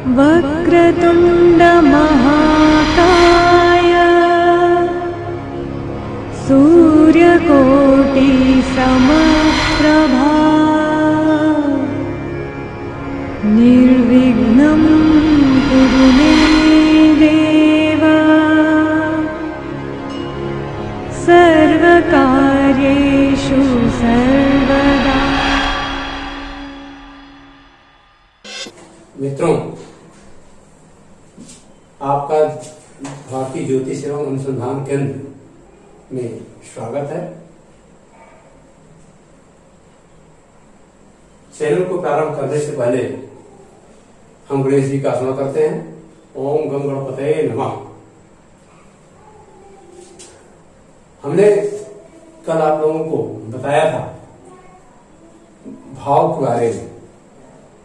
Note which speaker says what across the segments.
Speaker 1: वक्रतुण्ड महाकाय सूर्यकोटि समप्रभा निर्विघ्नं कुरु मे देव सर्वकार्येषु सर्वदा।
Speaker 2: मित्रों, आपका भारतीय ज्योतिष एवं अनुसंधान केंद्र में स्वागत है। चैनल को प्रारंभ करने से पहले हम गणेश जी का स्मरण करते हैं। ओम गम गणपतये नमः। हमने कल आप लोगों को बताया था भाव के बारे में।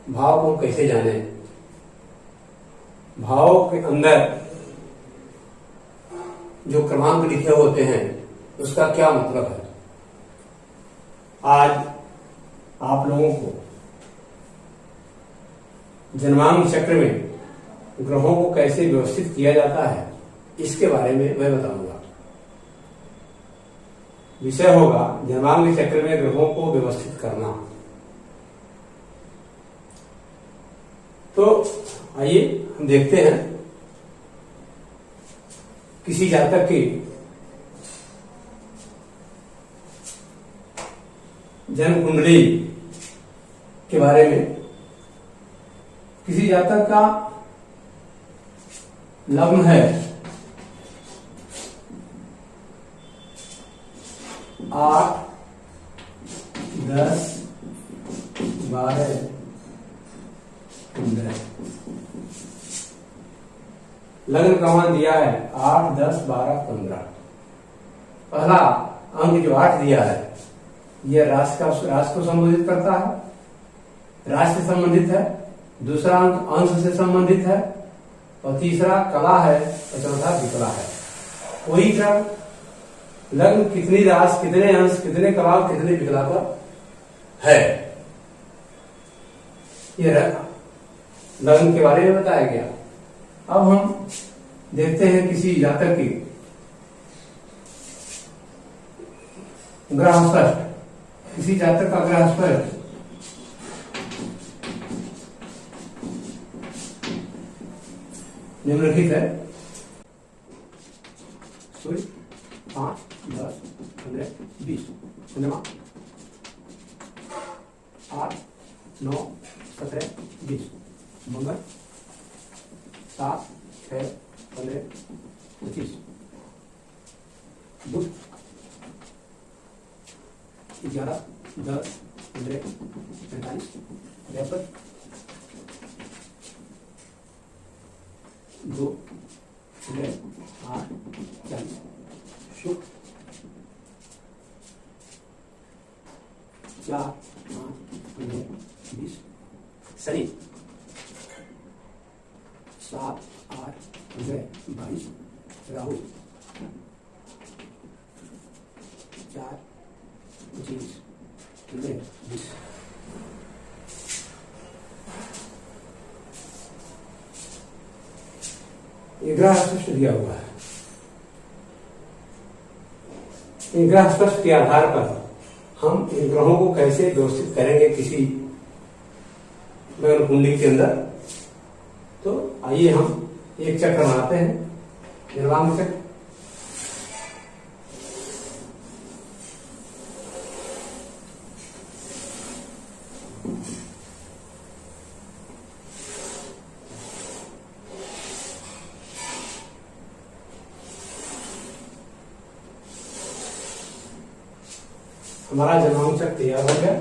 Speaker 2: भाव को कैसे जाने, भाव के अंदर जो क्रमांक लिखे होते हैं उसका क्या मतलब है। आज आप लोगों को जन्मांक चक्र में ग्रहों को कैसे व्यवस्थित किया जाता है इसके बारे में मैं बताऊंगा। विषय होगा जन्मांक चक्र में ग्रहों को व्यवस्थित करना। तो आइए हम देखते हैं किसी जातक की जन्म कुंडली के बारे में। किसी जातक का लग्न है 8, 10, 12, 15। लग्न क्रमांक दिया है 8, 10, 12, 15। पहला अंक जो 8 दिया है यह राशि को संबोधित करता है, राशि से संबंधित है। दूसरा अंक अंश से संबंधित है और तीसरा कला है और चौथा विकला है। वही क्रम लग्न कितनी राशि, कितने अंश, कितने कला और कितने विकला पर है, यह लग्न के बारे में बताया गया। अब हम देखते हैं किसी जातक की ग्रह स्पष्ट, किसी जातक का ग्रह स्पष्ट निम्नलिखित है। सूर्य 5, 10, 15, 20, चंद्रमा 8, 9, 17, 20, मंगल 7, 6, 15, 25, बुध 11, 10, 15, 45, बृहस्पति 2, 8, 40, शुक्र 4, 5, 15, 20, शनि 7, 8, 15, 22, राहु 4, 25, 15, 20। ये ग्रह स्पष्ट दिया हुआ है। इन ग्रह स्पष्ट के आधार पर हम इन ग्रहों को कैसे व्यवस्थित करेंगे किसी लग्न कुंडली के अंदर। तो आइए हम एक चक्र बनाते हैं, निर्वांग चक्र। हमारा जन्मांक चक्र तैयार हो गया।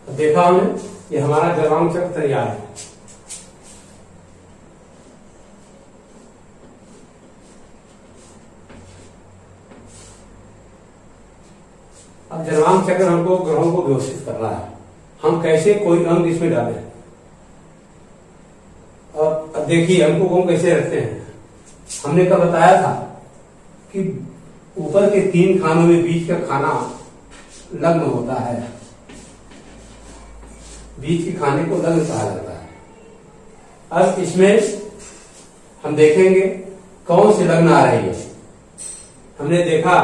Speaker 2: देखा हमने, ये हमारा जन्मांक चक्र तैयार है। अब जन्मांक चक्र हमको ग्रहों को व्यवस्थित करना है, हम कैसे कोई अंक इसमें डालें। अब देखिए अंकों को हम कैसे रखते हैं। हमने कब बताया था कि ऊपर के 3 खानों में बीच का खाना लग्न होता है, बीच के खाने को लग्न कहा जाता है। अब इसमें हम देखेंगे कौन सी लग्न आ रही है। हमने देखा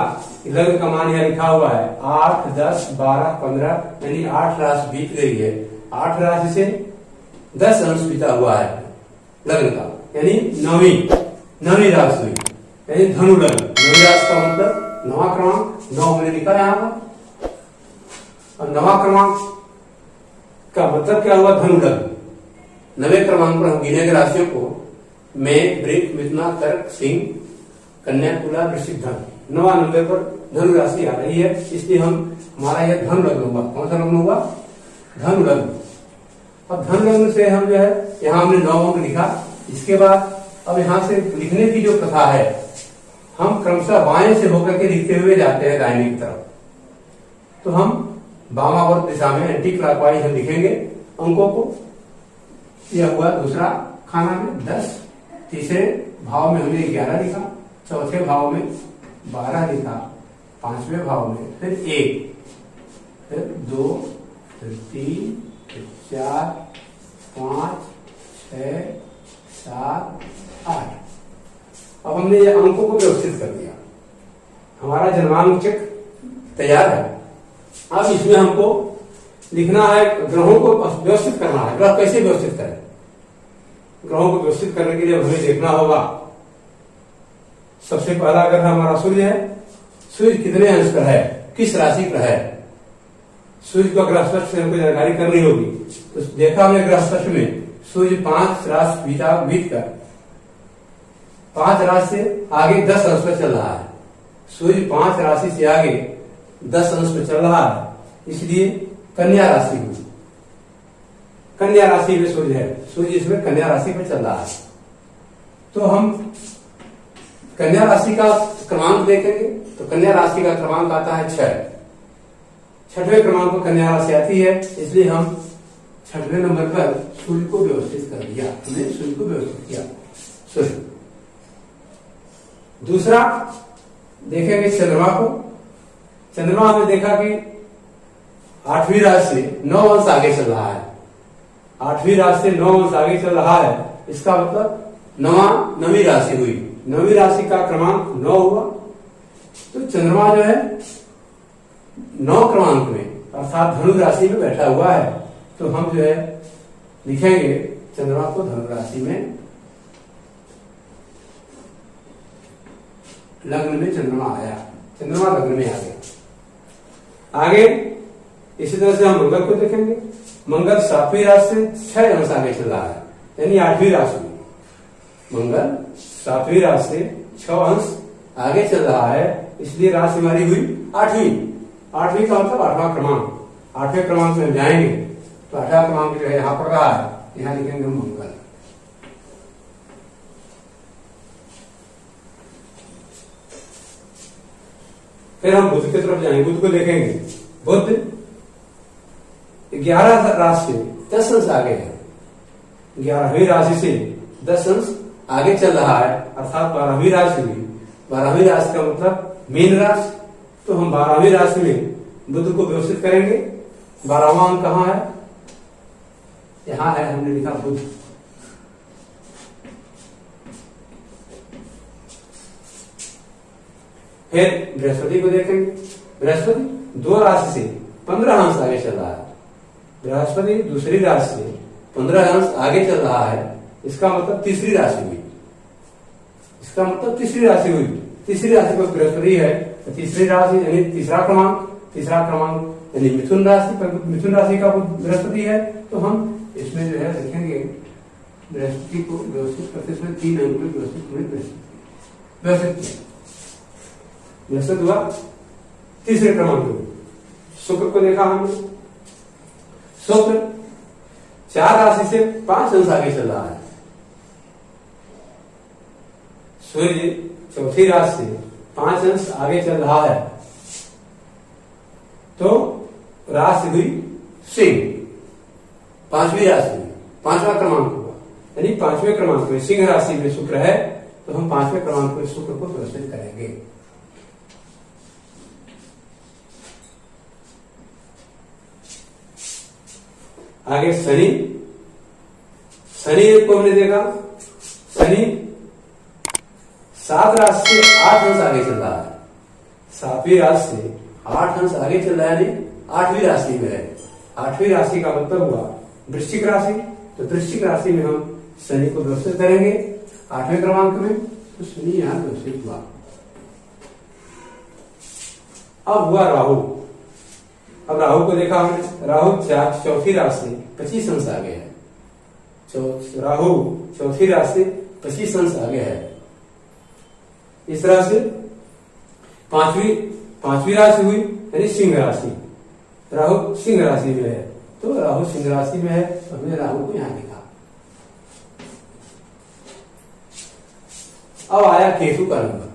Speaker 2: कि लग्न का मान यहां लिखा हुआ है 8, 10, 12, 15, यानी 8 राशि बीत गई है। 8 राशि से 10 अंश बीता हुआ है लग्न का, यानी नवी राशि हुई, यानी धनु लग्न। नवी राशि का मतलब 9वां क्रमांक, 9 मैंने लिखा है यहां पर। और 9वां क्रमांक का मतलब क्या हुआ? धनु लग्न। 9वें क्रमांक पर हम गिनेंगे राशियों को मेष, वृश्चिक, मिथुन, कर्क, सिंह, कन्या, तुला, वृश्चिक, धनु। 9वां नंबर पर धनु राशि आ रही है, इसलिए हमारा यह धनु लग्न हुआ। कौन सा लग्न हुआ? धनु लग्न। अब धनु लग्न से हम जो है यहाँ हमने 9 अंक लिखा। इसके बाद अब यहाँ से लिखने की जो प्रथा है, हम क्रमशः बाएं से होकर के लिखते हुए जाते हैं दाहिने की तरफ। तो हम वामावर्त दिशा में एंटी क्लॉकवाइज हम लिखेंगे अंकों को। यह हुआ दूसरा खाना में 10, तीसरे भाव में हमने 11 लिखा, चौथे भाव में 12 लिखा, 5वें भाव में फिर 1, फिर 2, फिर 3, फिर 4, 5, 6, 7, 8। अब हमने ये अंकों को व्यवस्थित कर दिया, हमारा जन्मांक चक्र तैयार है। अब इसमें हमको लिखना है, ग्रहों को व्यवस्थित करना है। ग्रह कैसे व्यवस्थित करें? ग्रहों को व्यवस्थित करने के लिए हमें देखना होगा, सबसे पहला ग्रह हमारा सूर्य है। सूर्य कितने अंश पर है, किस राशि पर है? सूर्य को ग्रह स्पष्ट से हमको जानकारी करनी होगी। तो देखा हमने ग्रह स्पष्ट में सूर्य 5 राशि बीत कर 5 राशि से आगे 10 अंश पर चल रहा है। सूर्य 5 राशि से आगे 10 अंश पर चल रहा है, इसलिए कन्या राशि हुई। कन्या राशि में सूर्य है, सूर्य इसमें कन्या राशि पर चल रहा है। तो हम कन्या राशि का क्रमांक देखेंगे तो कन्या राशि का क्रमांक आता है 6। 6वें क्रमांक पर कन्या राशि आती है, इसलिए हम 6वें नंबर पर सूर्य को व्यवस्थित कर दिया। हमने सूर्य को व्यवस्थित किया। सूर्य दूसरा देखेंगे चंद्रमा को। चंद्रमा हमने देखा कि 8वीं राशि से 9 अंश आगे चल रहा है। 8वीं राशि से 9 अंश आगे चल रहा है, इसका मतलब नवी राशि हुई। 9वीं राशि का क्रमांक 9 हुआ। तो चंद्रमा जो है 9 क्रमांक में अर्थात धनु राशि में बैठा हुआ है। तो हम जो है लिखेंगे चंद्रमा को धनु राशि में, लग्न में चंद्रमा आया, चंद्रमा लग्न में आ गया। आगे इसी तरह से हम मंगल को देखेंगे। मंगल 7वीं राशि से 6 अंश आगे चल रहा है, यानी 8वीं राशि में। मंगल 7वीं राशि से 6 अंश आगे चल रहा है, इसलिए राशि हमारी हुई 8वीं। 8वीं का मतलब 8वां क्रमांक। 8वें क्रमांक में जाएंगे तो 8वां क्रमांक जो है यहां पड़ रहा है, यहां लिखेंगे हम मंगल। फिर हम बुध की तरफ जाएंगे, बुध को देखेंगे। बुध 11 राशि से 10 अंश आगे है। 11वीं राशि से 10 अंश आगे चल रहा है, अर्थात 12वीं राशि हुई। 12वीं राशि का मतलब मीन राशि। तो हम 12वीं राशि में बुध को व्यवस्थित करेंगे। 12वां अंक कहां है? यहां है, हमने लिखा बुध। फिर बृहस्पति को देखेंगे। बृहस्पति 2 राशि से 15 अंश आगे चल रहा है। बृहस्पति दूसरी राशि से 15 अंश आगे चल रहा है, इसका मतलब तीसरी राशि हुई। इसका मतलब तीसरी राशि हुई। तीसरी राशि पर बृहस्पति है, तो तीसरी राशि यानी तीसरा क्रमांक यानी मिथुन राशि पर, मिथुन राशि का बृहस्पति है। तो हम इसमें जो है देखेंगे बृहस्पति को व्यवस्थित करते समय 3 अंक में व्यवस्थित किया। व्यवस्थित हुआ तीसरे क्रमांक में। शुक्र को देखा हमने। शुक्र 4 राशि से 5 अंश आगे चल रहा है। सूर्य 4थी राशि से 5 अंश आगे चल रहा है। राशि हुई सिंह, पांचवी राशि हुई, पांचवा क्रमांक हुआ, यानी पांचवें क्रमांक में सिंह राशि में शुक्र है, तो हम पांचवें क्रमांक में शुक्र को व्यवस्थित करेंगे। आगे शनि, शनि को हमने देखा, शनि 7 राशि से 8 अंश आगे चल रहा है, 7वीं राशि से 8 अंश आगे चल रहा है, यानी 8वीं राशि में है। 8वीं राशि का मतलब हुआ वृश्चिक राशि, तो वृश्चिक राशि में हम शनि को व्यवस्थित करेंगे 8वें क्रमांक में, तो शनि यहां व्यवस्थित हुआ। अब हुआ राहु, अब राहु को देखा हमने, राहु चौथी राशि 25 अंश आगे है, राहु चौथी राशि 25 अंश आगे है। इस तरह से पांचवी राशि हुई, यानी सिंह राशि, राहु सिंह राशि में है, तो राहु सिंह राशि में है, तो हमने राहु को यहां लिखा। अब आया केतु का नंबर,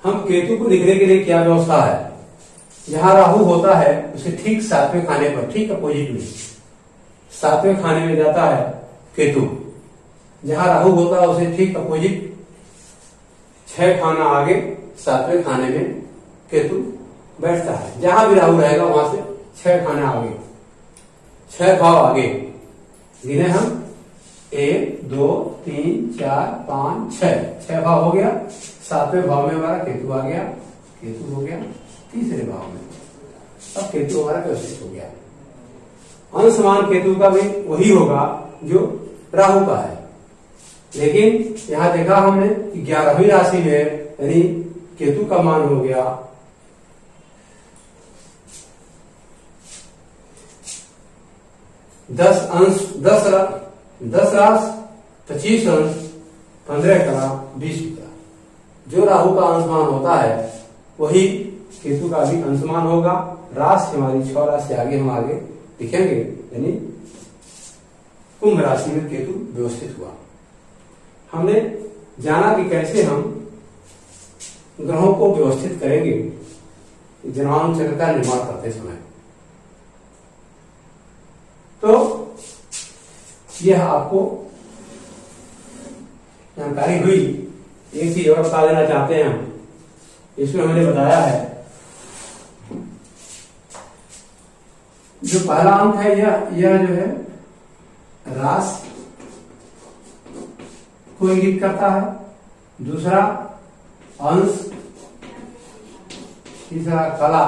Speaker 2: हम केतु को लिखने के लिए क्या व्यवस्था है, जहां राहु होता है उसे ठीक 7वें खाने पर, ठीक अपोजिट में 7वें खाने में जाता है केतु, जहां राहु होता है उसे ठीक अपोजिट 6 खाना आगे 7वें खाने में केतु बैठता है। जहां भी राहु रहेगा वहां से 6 खाना आगे, 6 भाव आगे, गिने हम 1 2 3 4 5 6 भाव हो गया। 7वें भाव में हमारा केतु आ गया, केतु हो गया तीसरे भाव में, अब केतु हमारा व्यवस्थित हो गया। अंशमान केतु का भी वही होगा जो राहु का है, लेकिन यहां देखा हमने कि 11वीं राशि में, यानी केतु का मान हो गया 10 अंश, 10 राश 25 अंश 15 कला 20 कला। जो राहु का अंशमान होता है वही केतु का भी अंशमान होगा। राशि हमारी 6 राशि आगे हम आगे लिखेंगे, यानी कुंभ राशि में केतु व्यवस्थित हुआ। हमने जाना कि कैसे हम ग्रहों को व्यवस्थित करेंगे जन्मांश चक्र का निर्माण करते समय। तो यह आपको जानकारी हुई। एक चीज और बता देना चाहते हैं हम, इसमें हमने बताया है जो पहला अंक है यह जो है राशि को इंगित करता है, दूसरा अंश, तीसरा कला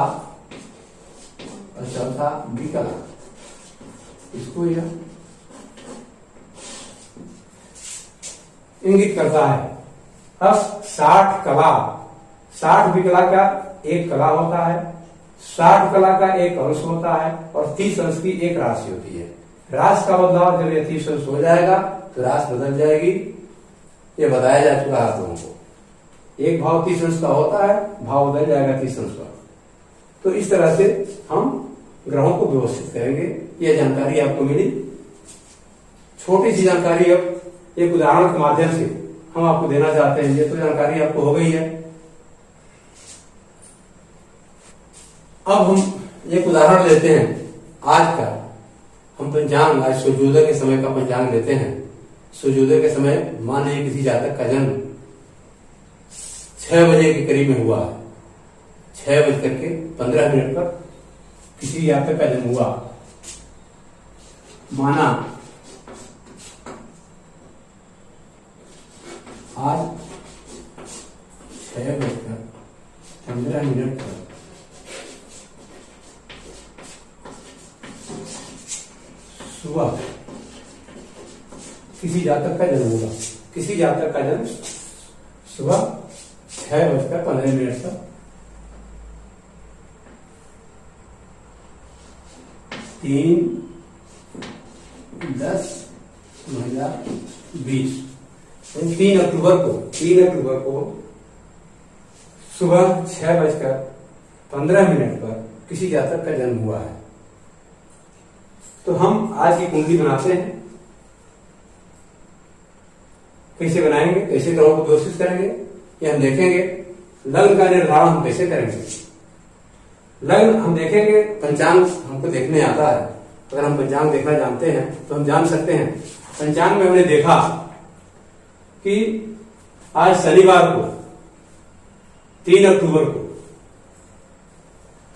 Speaker 2: और चौथा विकला। इसको यह इंगित करता है। अब 60 कला, 60 विकला का एक कला होता है, 60 कला का एक अंश होता है और 30 अंश की एक राशि होती है। राशि का बदलाव जब 30 अंश हो जाएगा तो राशि बदल जाएगी, ये बताया जा चुका है आप लोगों को। एक भाव 30 अंश का होता है, भाव बदल जाएगा 30 अंश का। तो इस तरह से हम ग्रहों को व्यवस्थित करेंगे। यह जानकारी आपको मिली, छोटी सी जानकारी। अब एक उदाहरण के माध्यम से हम आपको देना चाहते हैं। ये तो जानकारी आपको हो गई है। अब हम एक उदाहरण लेते हैं आज का। हम पंचांग, आज सूर्योदय के समय का पंचांग लेते हैं। सूर्योदय के समय मान लीजिए किसी जातक का जन्म 6 बजे के करीब में हुआ है, 6:15 पर किसी जातक का जन्म हुआ, माना आज 6:15 पर सुबह किसी जातक का जन्म हुआ। किसी जातक का जन्म सुबह 6:15 पर 3/10/20, 3 अक्टूबर को सुबह 6:15 पर किसी जातक का जन्म हुआ है। तो हम आज की कुंडली बनाते हैं। कैसे बनाएंगे, कैसे ग्रहों को व्यवस्थित करेंगे, ये हम देखेंगे। लग्न का निर्धारण हम कैसे करेंगे। लग्न हम देखेंगे, पंचांग हमको देखने आता है। अगर हम पंचांग देखना जानते हैं तो हम जान सकते हैं। पंचांग में हमने देखा कि आज शनिवार को 3 अक्टूबर को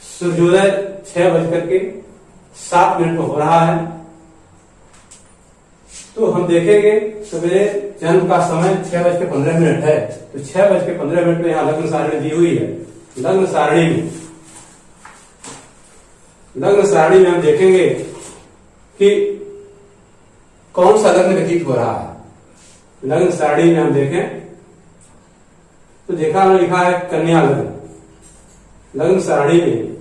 Speaker 2: सूर्योदय 6:07 को हो रहा है। तो हम देखेंगे सवेरे जन्म का समय 6:15 है। तो 6:15 में यहाँ लग्न सारणी दी हुई है। लग्न सारणी में हम देखेंगे कि कौन सा लग्न व्यतीत हो रहा है। लग्न सारणी में हम देखें तो लिखा है कन्या लग्न। लग्न सारणी में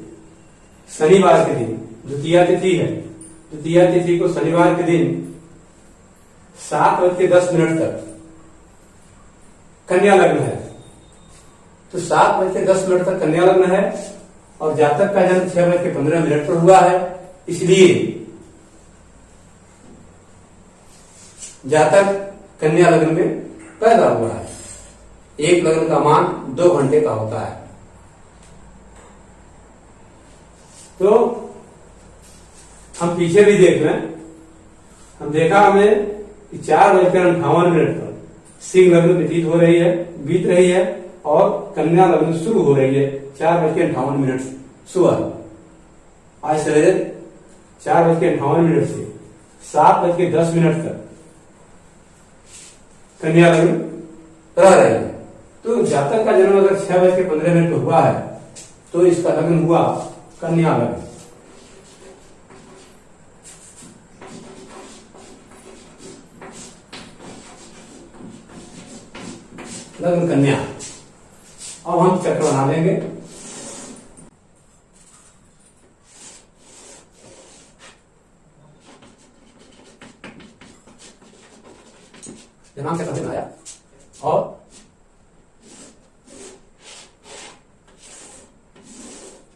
Speaker 2: शनिवार के दिन द्वितीया तिथि है। द्वितीया तिथि को शनिवार के दिन 7:10 तक कन्या लग्न है। तो 7:10 तक कन्या लग्न है और जातक का जन्म 6:15 पर हुआ है। इसलिए जातक कन्या लग्न में पैदा हुआ है। एक लग्न का मान 2 घंटे का होता है। तो हम पीछे भी देख लें। हम देखा हमें कि 4:58 पर सिंह लग्न व्यतीत हो रही है, बीत रही है और कन्या लग्न शुरू हो रही है 4:58 सुबह। आज सवेरे 4:58 से 7:10 तक कन्या लग्न रह रही है। तो जातक का जन्म अगर 6:15 पर हुआ है तो इसका लग्न हुआ कन्या लग्न। लग्न कन्या। अब हम चक्र बना लेंगे। दिनांक का दिन आया और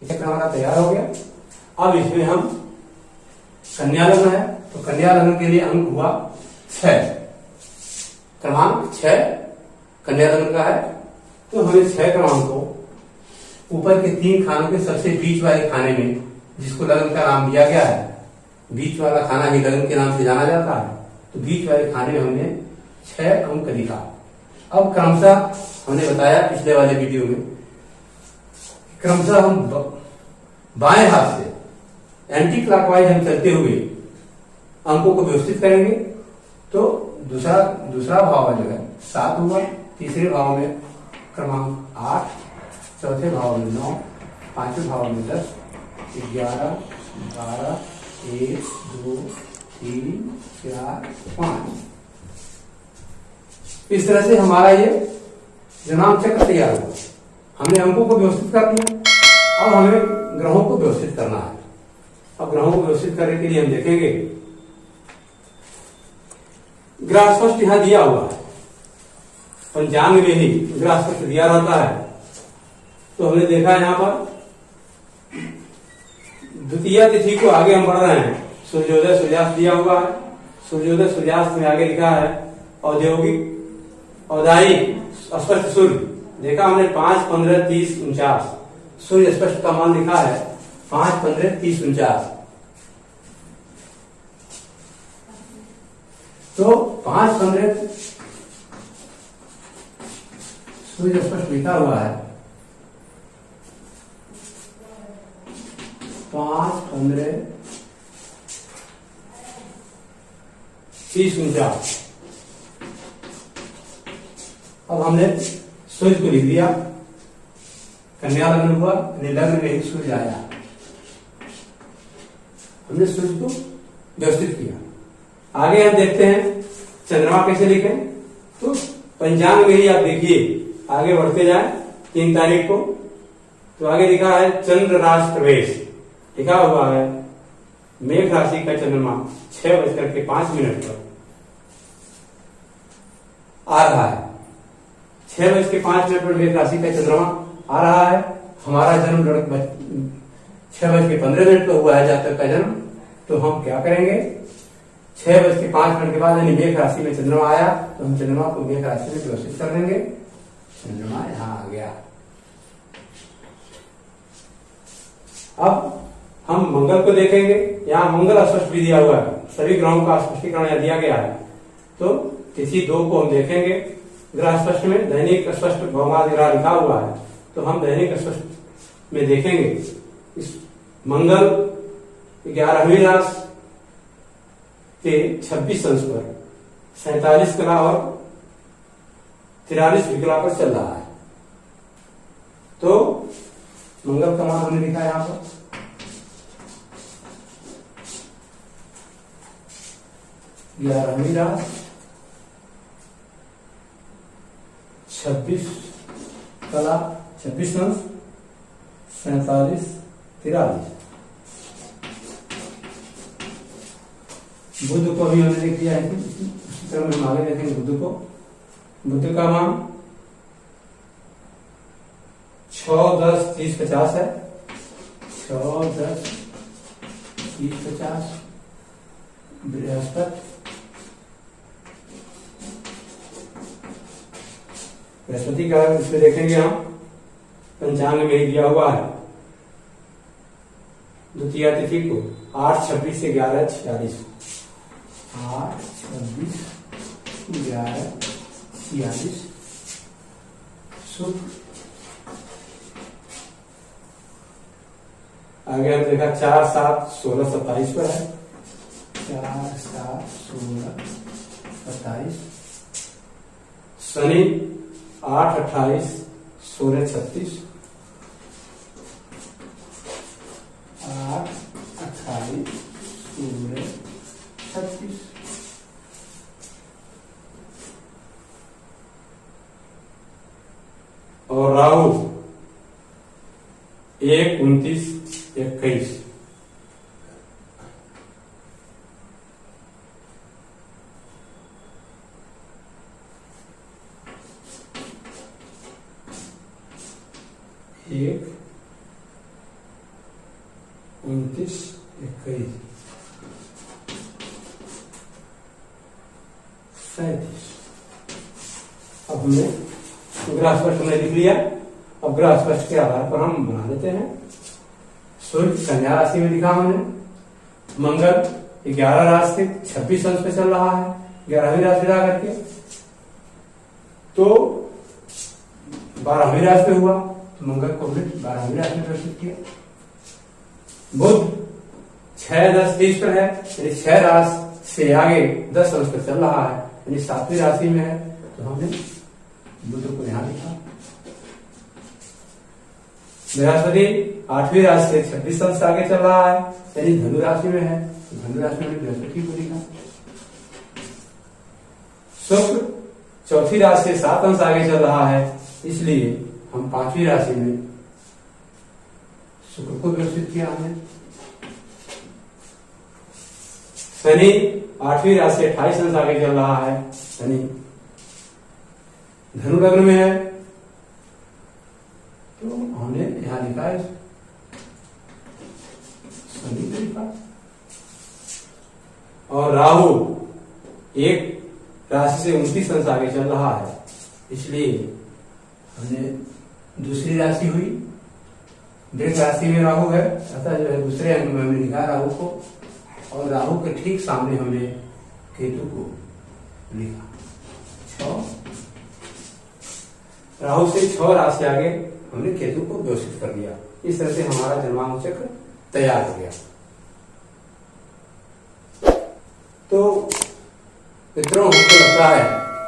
Speaker 2: चक्र हमारा तैयार हो गया। अब इसमें हम कन्या लग्न है तो कन्या लग्न के लिए अंक हुआ 6, क्रमांक 6 कन्या लग्न का है। तो हमें 6 क्रमांक को ऊपर के 3 खानों के सबसे बीच वाले खाने में, जिसको लग्न का नाम दिया गया है, बीच वाला खाना ही लग्न के नाम से जाना जाता है। तो बीच वाले खाने में हमने 6 अंक लिखा। अब क्रमशः हमने बताया पिछले वाले वीडियो में, क्रमशः हम बाएं हाथ से एंटी क्लॉकवाइज हम चलते हुए अंकों को व्यवस्थित करेंगे। तो दूसरा भाव जो है 7 हुआ, तीसरे भाव में क्रमांक 8, चौथे भाव में 9, पांचवें भाव में 10, 11, 12, 1, 2, 3, 4, 5। इस तरह से हमारा ये दिनांक चक्र तैयार हुआ। हमने अंकों को व्यवस्थित कर दिया। अब हमें ग्रहों को व्यवस्थित करना है। अब ग्रहों को व्यवस्थित करने के लिए हम देखेंगे ग्रह स्पष्ट यहां दिया हुआ है। पंचांग में ही ग्रह स्पष्ट दिया रहता है। तो हमने देखा यहां पर द्वितीया तिथि को आगे हम बढ़ रहे हैं। सूर्योदय सूर्यास्त दिया हुआ है। सूर्योदय सूर्यास्त में आगे लिखा है औद्योगिक औदायिक स्पष्ट सूर्य। देखा हमने 5, 15, 30, 49 सूर्य स्पष्ट का मान लिखा है 5, 15, 30, 49। तो 5, 15 सूर्य स्पष्ट लिखा हुआ है। 5, 15, 30, 49। अब हमने सूर्य को लिख दिया। कन्या लग्न हुआ, लग्न में ही सूर्य आया। हमने सूर्य को व्यवस्थित किया। आगे हम देखते हैं चंद्रमा कैसे लिखें। तो पंचांग में ही आप देखिए, आगे बढ़ते जाए 3 तारीख को। तो आगे लिखा है चंद्र राशि प्रवेश, लिखा हुआ है मेघ राशि का चंद्रमा 6:05 पर आ रहा है। 6:05 पर मेघ राशि का चंद्रमा आ रहा है। हमारा जन्म 6:15 पर हुआ है जातक का जन्म। तो हम क्या करेंगे, 6:05 के बाद यानी मेघ राशि में चंद्रमा आया तो हम चंद्रमा को मेघ राशि में व्यवस्थित कर देंगे। चंद्रमा यहां आ गया। अब हम मंगल को देखेंगे। यहाँ मंगल अस्पष्ट भी दिया हुआ है, सभी ग्रहों का स्पष्टीकरण यहाँ दिया गया है। तो तिथि 2 को हम देखेंगे। ग्रह स्पष्ट में दैनिक स्पष्ट भौमादि ग्रह लिखा हुआ है, तो हम दैनिक स्पष्ट में देखेंगे। इस मंगल 11वीं राशि के 26 अंश पर 47 कला और 43 विकला पर चल रहा है। तो मंगल का मान हमने लिखा है यहां पर 11वीं राशि 26 कला 26 अंश 47 43। बुध को भी हमने लिख दिया है, उसी तरह हम आगे देखेंगे बुध को। बुध का मान 6, 10, 30, 50 है। 6, 10, 30, 50 बृहस्पति। बृहस्पति का इसमें देखेंगे हम पंचांग में दिया हुआ है। द्वितीय तिथि को 8, 26 से 11, 46। 8, 26, 11, 46 शुक्र। आगे हम देखा 4, 7, 16, 27 पर है। 4, 7, 16, 27। शनि 8, 28, 16, 36। 8, 28, 16, 36। और राहु 1, 29, 21। एक 29, 21, 37। अब हमने ग्रह स्पष्ट में लिख लिया। अब ग्रह स्पष्ट के आधार पर हम बना लेते हैं। सूर्य कन्या राशि में लिखा हमने। मंगल 11 राशि से 26 अंश पे चल रहा है, 11वीं राशि ला करके, तो 12वीं राशि पे हुआ। तो मंगल को हमने 12वीं राशि में प्रस्तुत किया। बुध 6, 10, 30 पर है, यानी 6 राशि से आगे 10 अंश पर चल रहा है, यानी 7वीं राशि में है। तो हमने बुध को यहां लिखा। बृहस्पति 8वीं राशि से 26 अंश आगे चल रहा है, यानी धनु राशि में है। धनु राशि में बृहस्पति को लिखा। शुक्र 4थी राशि से 7 अंश आगे चल रहा है, इसलिए हम 5वीं राशि में शुक्र को व्यवस्थित किया हमने। शनि 8वीं राशि से 28 अंश आगे चल रहा है, शनि धनु लग्न में है, तो हमने यहां लिखा है शनि को लिखा। और राहु 1 राशि से 29 अंश आगे चल रहा है, इसलिए हमने दूसरी राशि हुई। वृष राशि में राहु है, अतः जो है दूसरे अंक में हमने लिखा राहु को, और राहु के ठीक सामने हमने केतु को लिखा। 6 राहु से 6 राशि आगे हमने केतु को व्यवस्थित कर दिया। इस तरह से हमारा जन्मांक चक्र तैयार हो गया। तो मित्रों, मुझको लगता है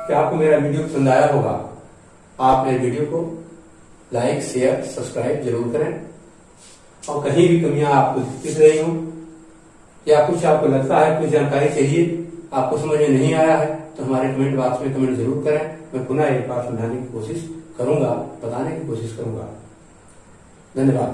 Speaker 2: कि आपको मेरा वीडियो पसंद आया होगा। आप मेरे वीडियो को लाइक, शेयर, सब्सक्राइब जरूर करें। और कहीं भी कमियां आपको दिख रही हो या कुछ आपको लगता है कुछ जानकारी चाहिए, आपको समझ में नहीं आया है, तो हमारे कमेंट बॉक्स में कमेंट जरूर करें। मैं पुनः एक बार समझाने की कोशिश करूंगा, बताने की कोशिश करूंगा। धन्यवाद।